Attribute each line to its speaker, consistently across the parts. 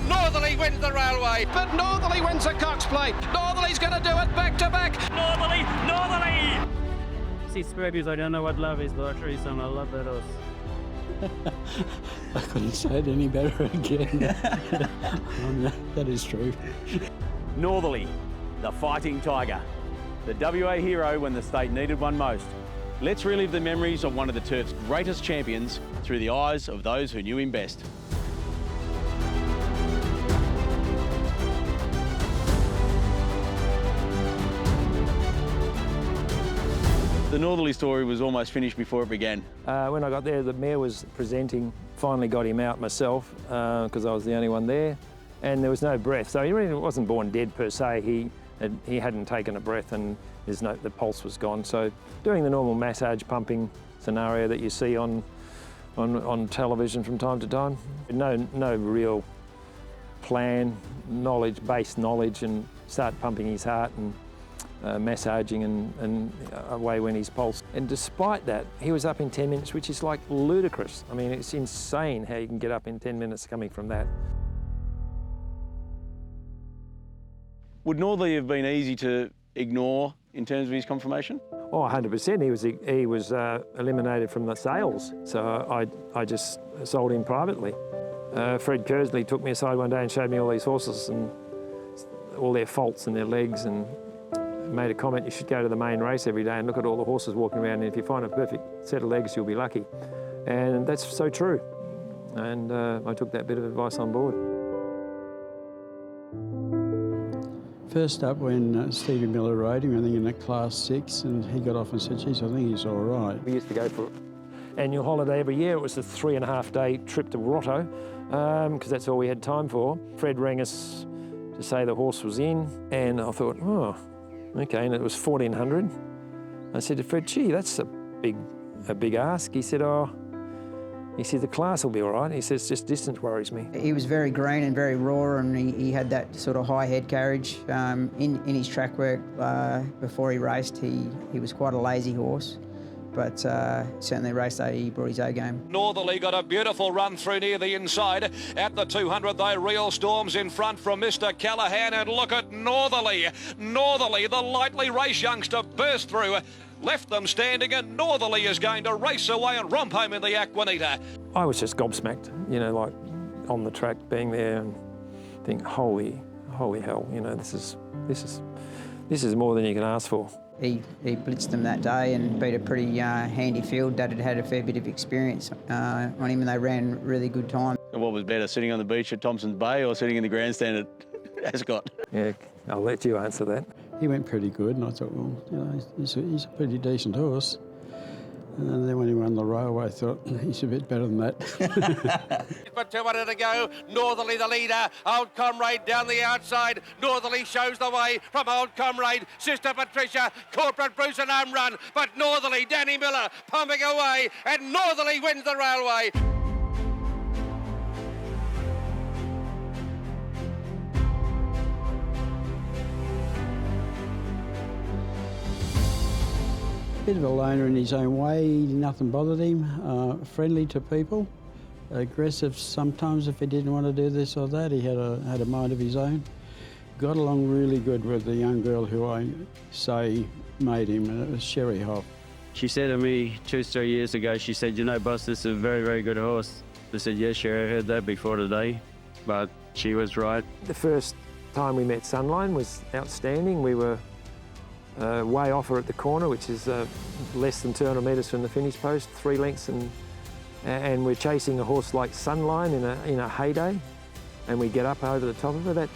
Speaker 1: Northerly wins the railway.
Speaker 2: But Northerly wins the Cox Plate. Northerly's going to do it back to back.
Speaker 3: Northerly! Northerly!
Speaker 4: See spreadies, I don't know what love is, but I'll show you some. I love that horse.
Speaker 5: I couldn't say it any better again. That is true.
Speaker 6: Northerly, the fighting tiger. The WA hero when the state needed one most. Let's relive the memories of one of the turf's greatest champions through the eyes of those who knew him best. The Northerly story was almost finished before it began.
Speaker 7: When I got there, the mare was presenting. Finally got him out myself because I was the only one there, and there was no breath. So he really wasn't born dead per se. He hadn't taken a breath, and the pulse was gone. So doing the normal massage pumping scenario that you see on television from time to time. No real plan, base knowledge, and start pumping his heart and massaging and away went his pulse. And despite that, he was up in 10 minutes, which is like ludicrous. I mean, it's insane how you can get up in 10 minutes coming from that.
Speaker 6: Would Northerly have been easy to ignore in terms of his confirmation?
Speaker 7: Oh, 100%. He was eliminated from the sales, so I just sold him privately. Fred Kersley took me aside one day and showed me all these horses and all their faults in their legs, and made a comment, you should go to the main race every day and look at all the horses walking around, and if you find a perfect set of legs, you'll be lucky. And that's so true. And I took that bit of advice on board.
Speaker 5: First up, when Stevie Miller rode him, I think in a Class 6, and he got off and said, geez, I think he's all right.
Speaker 7: We used to go for annual holiday every year. It was a 3.5-day trip to Rotto, because that's all we had time for. Fred rang us to say the horse was in, and I thought, oh, okay, and it was 1,400. I said to Fred, gee, that's a big ask. He said, the class will be all right. He says, just distance worries me.
Speaker 8: He was very green and very raw, and he had that sort of high head carriage. In his track work before he raced, he was quite a lazy horse, but certainly race day he brought his A game.
Speaker 1: Northerly got a beautiful run through near the inside. At the 200, though, Real Storms in front from Mr. Callaghan, and look at Northerly. Northerly, the lightly race youngster, burst through, left them standing, and Northerly is going to race away and romp home in the Aquanita.
Speaker 7: I was just gobsmacked, like on the track, being there, and think, holy hell, this is more than you can ask for.
Speaker 8: He blitzed them that day and beat a pretty handy field that had a fair bit of experience on him, and they ran really good time.
Speaker 6: And what was better, sitting on the beach at Thompson's Bay or sitting in the grandstand at Ascot?
Speaker 7: Yeah, I'll let you answer that.
Speaker 5: He went pretty good, and I thought, well, he's a pretty decent horse. And then when he won the railway, I thought, he's a bit better than that.
Speaker 1: But 200 to go, Northerly the leader, Old Comrade down the outside. Northerly shows the way from Old Comrade, Sister Patricia, Corporate Bruce and home run. But Northerly, Danny Miller pumping away, and Northerly wins the railway.
Speaker 5: Bit of a loner in his own way, nothing bothered him, friendly to people, aggressive sometimes if he didn't want to do this or that. He had a mind of his own. Got along really good with the young girl who I say made him, and it was Sherry Hoff.
Speaker 4: She said to me 2-3 years ago, she said, boss, this is a very, very good horse. I said, yes, Sherry, I heard that before today, but she was right.
Speaker 7: The first time we met Sunline was outstanding. We were way off her at the corner, which is less than 200 metres from the finish post, 3 lengths, and we're chasing a horse like Sunline in a heyday, and we get up over the top of her. That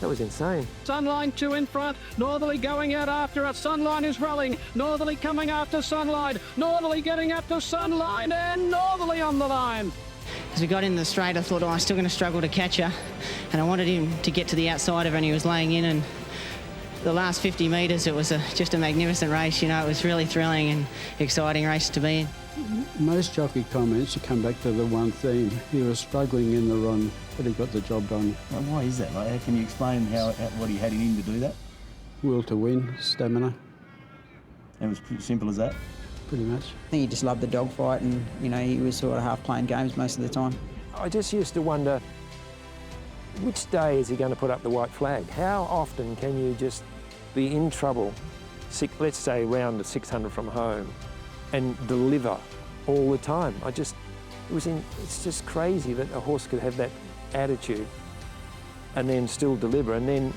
Speaker 7: was insane.
Speaker 2: Sunline 2 in front, Northerly going out after it. Sunline is rolling, Northerly coming after Sunline, Northerly getting up to Sunline, and Northerly on the line.
Speaker 9: As we got in the straight, I thought, I'm still going to struggle to catch her, and I wanted him to get to the outside of her, and he was laying in, and the last 50 metres, it was just a magnificent race. It was really thrilling and exciting race to be in.
Speaker 5: Most jockey comments come back to the one theme. He was struggling in the run, but he got the job done.
Speaker 6: Well, why is that? Can you explain what he had in him to do that?
Speaker 5: Will to win, stamina.
Speaker 6: It was pretty simple as that?
Speaker 5: Pretty much.
Speaker 8: I think he just loved the dogfight, and he was sort of half playing games most of the time.
Speaker 7: I just used to wonder which day is he going to put up the white flag? How often can you just be in trouble, let's say round to 600 from home, and deliver all the time? It's just crazy that a horse could have that attitude and then still deliver and then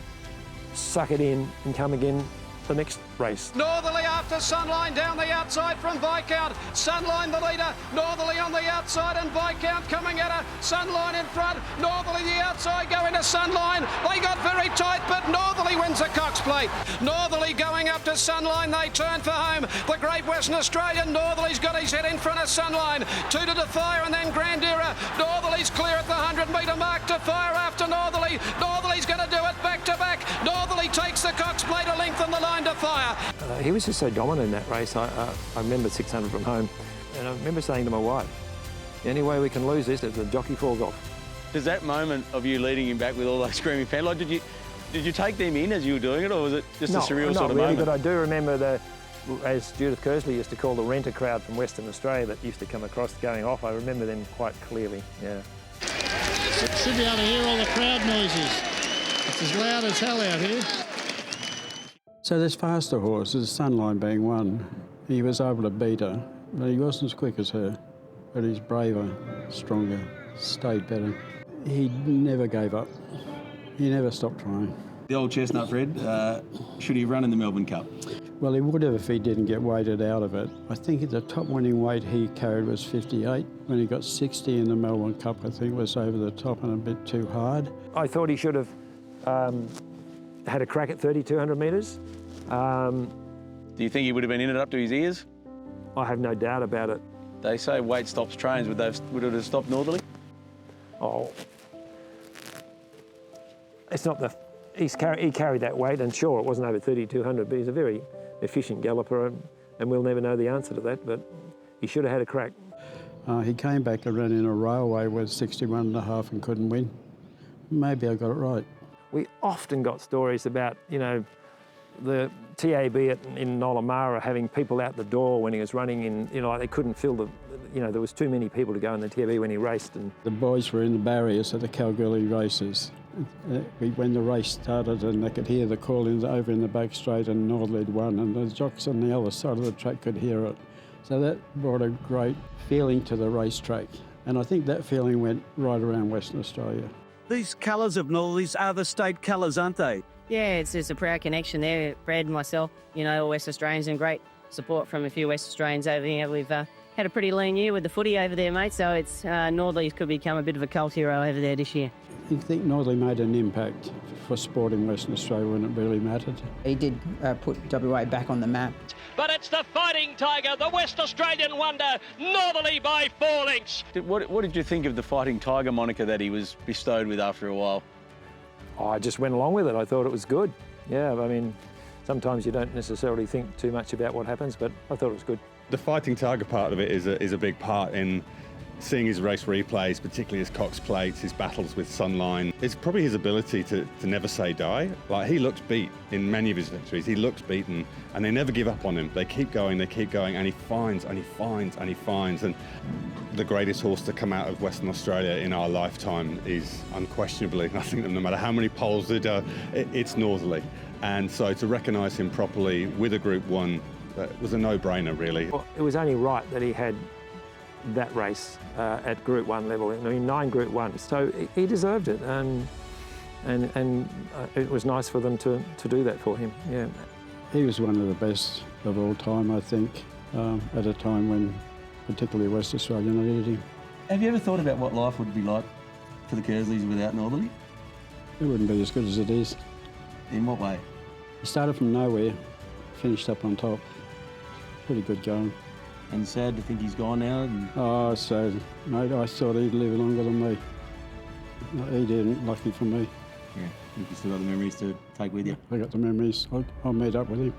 Speaker 7: suck it in and come again the next race.
Speaker 2: Northerly after Sunline down the outside from Viscount. Sunline the leader, Northerly on the outside and Viscount coming at her. Sunline in front, Northerly the outside going to Sunline. They got very tight, but Northerly wins the Cox Plate. Northerly going up to Sunline, they turn for home. The Great Western Australian, Northerly's got his head in front of Sunline. Two to Fire and then Grandira. Northerly's clear at the 100-metre mark. to Fire after Northerly. Northerly's going to do it back to back. Northerly takes the Cox Plate a length on the line to Fire.
Speaker 7: He was just so dominant in that race. I remember 600 from home, and I remember saying to my wife, the only way we can lose this is the jockey falls off.
Speaker 6: Does that moment of you leading him back with all those screaming fans, like, did you take them in as you were doing it, or was it just a surreal sort of moment?
Speaker 7: But I do remember as Judith Kersley used to call the renter crowd from Western Australia that used to come across going off. I remember them quite clearly, yeah.
Speaker 10: Should be able to hear all the crowd noises. It's as loud as hell out here.
Speaker 5: So there's faster horses, Sunline being one. He was able to beat her, but he wasn't as quick as her. But he's braver, stronger, stayed better. He never gave up. He never stopped trying.
Speaker 6: The old chestnut, Fred, should he run in the Melbourne Cup?
Speaker 5: Well, he would have if he didn't get weighted out of it. I think the top winning weight he carried was 58. When he got 60 in the Melbourne Cup, I think it was over the top and a bit too hard.
Speaker 7: I thought he should have had a crack at 3,200 metres.
Speaker 6: Do you think he would have been in it up to his ears?
Speaker 7: I have no doubt about it.
Speaker 6: They say weight stops trains. Would it have stopped Northerly?
Speaker 7: Oh, it's not the... He carried that weight, and sure, it wasn't over 3,200, but he's a very efficient galloper, and we'll never know the answer to that, but he should have had a crack.
Speaker 5: He came back and ran in a railway with 61.5 and couldn't win. Maybe I got it right.
Speaker 7: We often got stories about, you know, the TAB in Nollamara having people out the door when he was running in, you know, like they couldn't fill the, you know, there was too many people to go in the TAB when he raced. And
Speaker 5: the boys were in the barriers at the Kalgoorlie races. When the race started and they could hear the call over in the back straight and Northerly won, and the jocks on the other side of the track could hear it. So that brought a great feeling to the racetrack, and I think that feeling went right around Western Australia.
Speaker 11: These colours of Northerly's are the state colours, aren't they?
Speaker 9: Yeah, it's a proud connection there. Brad and myself, you know, all West Australians, and great support from a few West Australians over here. We've had a pretty lean year with the footy over there, mate, so it's Northerly's could become a bit of a cult hero over there this year.
Speaker 5: I think Northerly made an impact for sport in Western Australia when it really mattered.
Speaker 8: He did put WA back on the map.
Speaker 3: But it's the Fighting Tiger, the West Australian wonder, Northerly by 4 lengths.
Speaker 6: What did you think of the Fighting Tiger moniker that he was bestowed with after a while?
Speaker 7: Oh, I just went along with it. I thought it was good. Yeah, I mean, sometimes you don't necessarily think too much about what happens, but I thought it was good.
Speaker 12: The Fighting Tiger part of it is a big part in seeing his race replays, particularly his Cox Plates, his battles with Sunline. It's probably his ability to never say die. Like, he looks beat in many of his victories. He looks beaten, and they never give up on him. They keep going, and he finds, and he finds, and he finds. And the greatest horse to come out of Western Australia in our lifetime is unquestionably, I think, no matter how many polls they do, it's Northerly. And so to recognise him properly with a Group 1 was a no-brainer, really.
Speaker 7: Well, it was only right that he had that race at Group 1 level. I mean, 9 Group 1s, so he deserved it, and it was nice for them to do that for him. Yeah,
Speaker 5: he was one of the best of all time, I think, at a time when particularly West Australia needed him.
Speaker 6: Have you ever thought about what life would be like for the Kersleys without Northerly?
Speaker 5: It wouldn't be as good as it is.
Speaker 6: In what way?
Speaker 5: He started from nowhere, finished up on top. Pretty good going.
Speaker 6: And sad to think he's gone now?
Speaker 5: Oh, sad. Mate, I thought he'd live longer than me. He didn't, lucky for me.
Speaker 6: Yeah, you've still got the memories to take with you.
Speaker 5: I got the memories. I'll meet up with him.